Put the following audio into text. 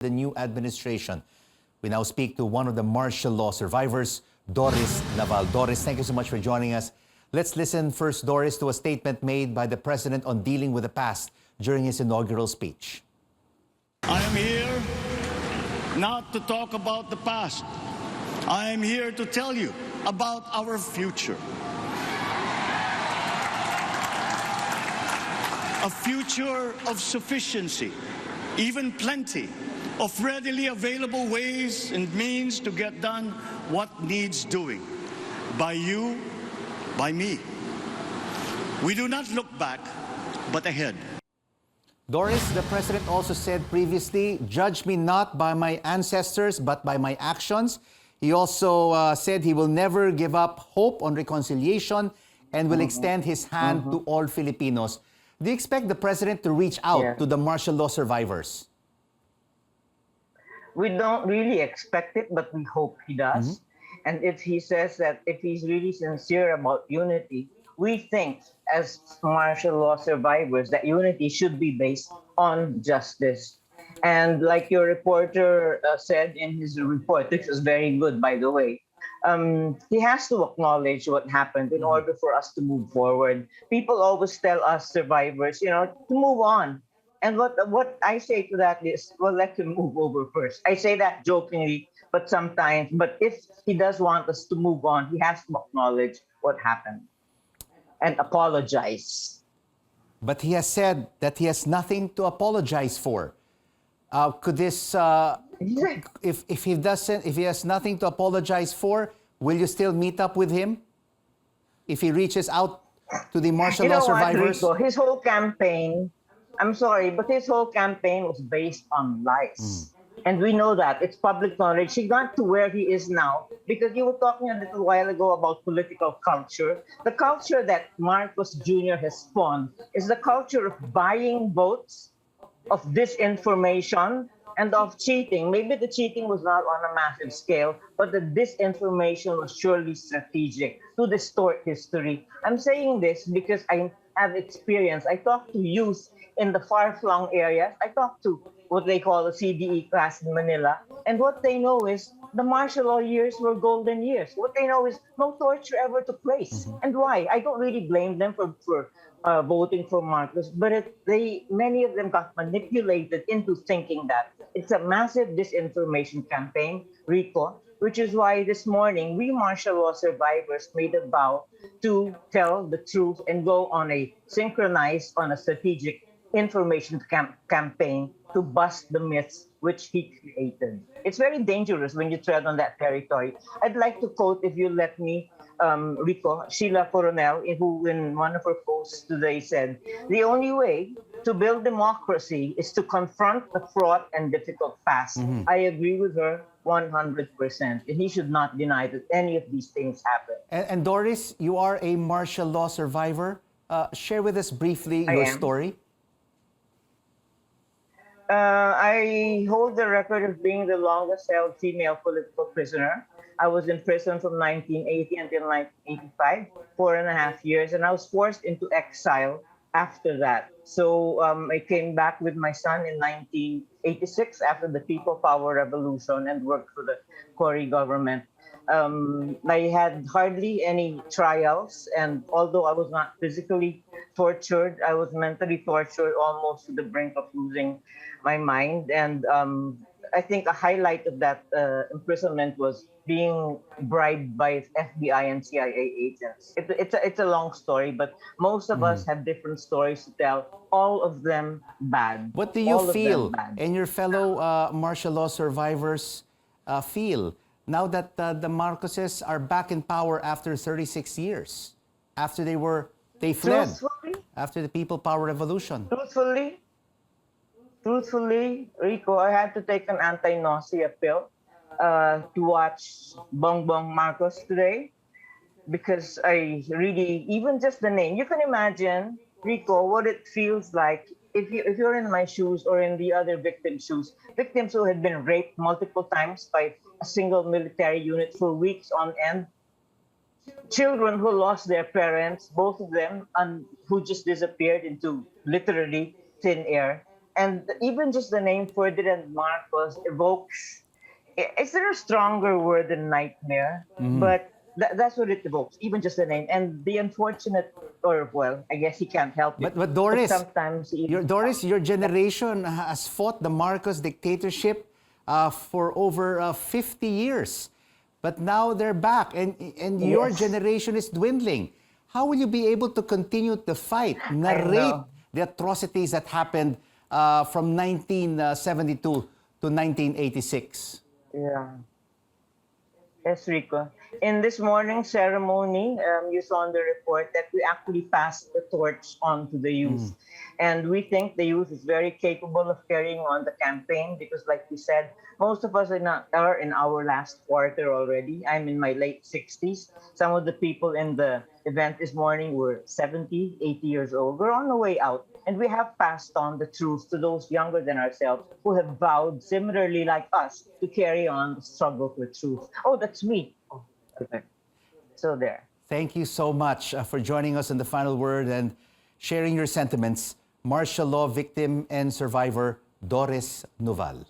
the new administration. We now speak to one of the martial law survivors, Doris Nuval. Doris, thank you so much for joining us. Let's listen first, Doris, to a statement made by the president on dealing with the past during his inaugural speech. I am here not to talk about the past. I am here to tell you about our future. A future of sufficiency, even plenty, of readily available ways and means to get done what needs doing, by you, by me. We do not look back, but ahead. Doris, the president also said previously, judge me not by my ancestors, but by my actions. He also said he will never give up hope on reconciliation and will extend his hand to all Filipinos. Do you expect the president to reach out to the martial law survivors? We don't really expect it, but we hope he does. And if he says that, if he's really sincere about unity, we think as martial law survivors that unity should be based on justice. And like your reporter said in his report, which was very good, by the way, he has to acknowledge what happened in order for us to move forward. People always tell us survivors, to move on. And what I say to that is, well, let him move over first. I say that jokingly, but if he does want us to move on, he has to acknowledge what happened and apologize. But he has said that he has nothing to apologize for. Could this, if he has nothing to apologize for, will you still meet up with him? If he reaches out to the martial law survivors? Rico, his whole campaign, I'm sorry, but his whole campaign was based on lies. And we know that. It's public knowledge. He got to where he is now because you were talking a little while ago about political culture. The culture that Marcos Jr. has spawned is the culture of buying votes, of disinformation, and of cheating. Maybe the cheating was not on a massive scale, but the disinformation was surely strategic to distort history. I'm saying this because I have experience. I talk to youth in the far-flung areas. I talk to what they call a CDE class in Manila. And what they know is the martial law years were golden years. What they know is no torture ever took place. And why? I don't really blame them for voting for Marcos, but many of them got manipulated into thinking that it's a massive disinformation campaign, Rico, which is why this morning we martial law survivors made a vow to tell the truth and go on a synchronized, on a strategic information campaign to bust the myths which he created. It's very dangerous when you tread on that territory. I'd like to quote, if you let me, Rico, Sheila Coronel, who in one of her posts today said, the only way to build democracy is to confront the fraught and difficult past. I agree with her 100%. And he should not deny that any of these things happen. And Doris, you are a martial law survivor. Share with us briefly your story. I hold the record of being the longest held female political prisoner. I was in prison from 1980 until 1985, 4.5 years, and I was forced into exile after that. So I came back with my son in 1986 after the People Power Revolution and worked for the Cory government. I had hardly any trials, and although I was not physically tortured, I was mentally tortured almost to the brink of losing my mind. And I think a highlight of that imprisonment was being bribed by FBI and CIA agents. It's a long story, but most of us have different stories to tell, all of them bad. What do you feel and your fellow martial law survivors feel now that the Marcoses are back in power after 36 years, after they fled after the People Power Revolution? Truthfully, Rico, I had to take an anti-nausea pill to watch Bongbong Marcos today because I really, even just the name, you can imagine, Rico, what it feels like if you're in my shoes or in the other victims' shoes, victims who had been raped multiple times by a single military unit for weeks on end, children who lost their parents, both of them, and who just disappeared into literally thin air. And even just the name Ferdinand Marcos evokes, is there a stronger word than nightmare? But that's what it evokes, even just the name. And the unfortunate, or well, I guess he can't help it. But Doris, sometimes he your generation has fought the Marcos dictatorship for over 50 years. But now they're back, and your Yes. generation is dwindling. How will you be able to continue the fight, narrate know. the atrocities that happened from 1972 to 1986? Yeah. Yes, Rico. In this morning's ceremony, you saw in the report that we actually passed the torch on to the youth. And we think the youth is very capable of carrying on the campaign because, like we said, most of us are in our last quarter already. I'm in my late 60s. Some of the people in the event this morning were 70, 80 years old. We're on the way out. And we have passed on the truth to those younger than ourselves who have vowed, similarly like us, to carry on the struggle for truth. Oh, that's me. Oh, okay. So there. Thank you so much for joining us in the final word and sharing your sentiments. Martial law victim and survivor Doris Nuval.